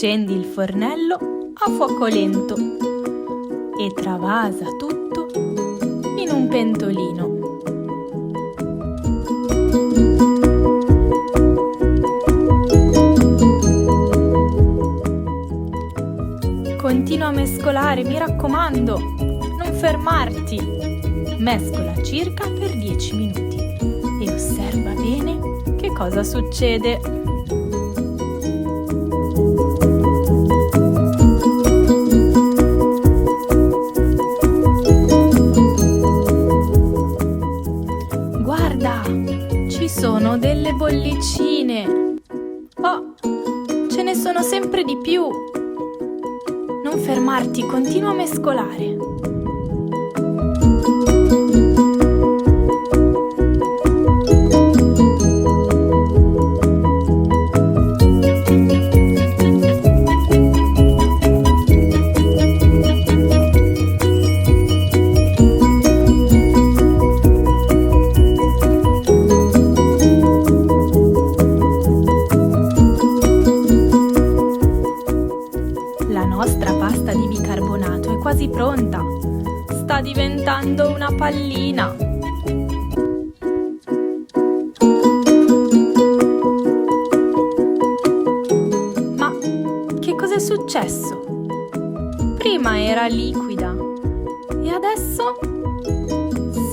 Accendi il fornello a fuoco lento e travasa tutto in un pentolino. Continua a mescolare, mi raccomando, non fermarti. Mescola circa per 10 minuti e osserva bene che cosa succede. Guarda, ci sono delle bollicine. Oh, ce ne sono sempre di più. Non fermarti, continua a mescolare. La nostra pasta di bicarbonato è quasi pronta. Sta diventando una pallina. Ma che cos'è successo? Prima era liquida e adesso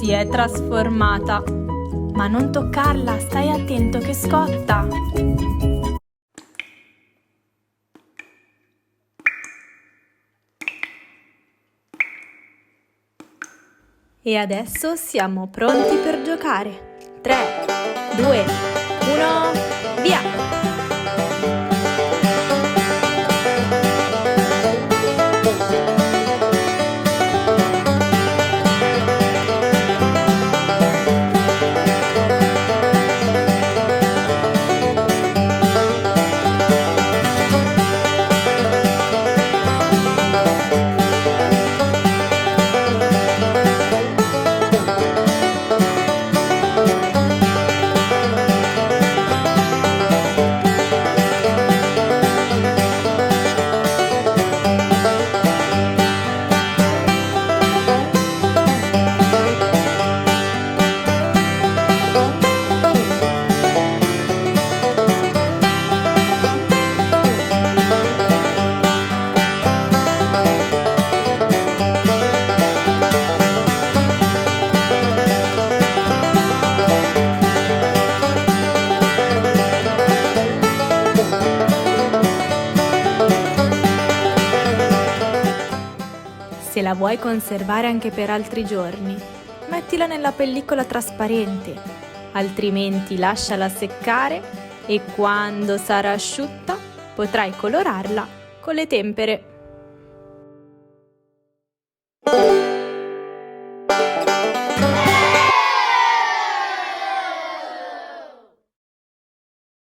si è trasformata. Ma non toccarla, stai attento che scotta. E adesso siamo pronti per giocare. 3, 2, 1, via! Se la vuoi conservare anche per altri giorni, mettila nella pellicola trasparente, altrimenti lasciala seccare e quando sarà asciutta potrai colorarla con le tempere.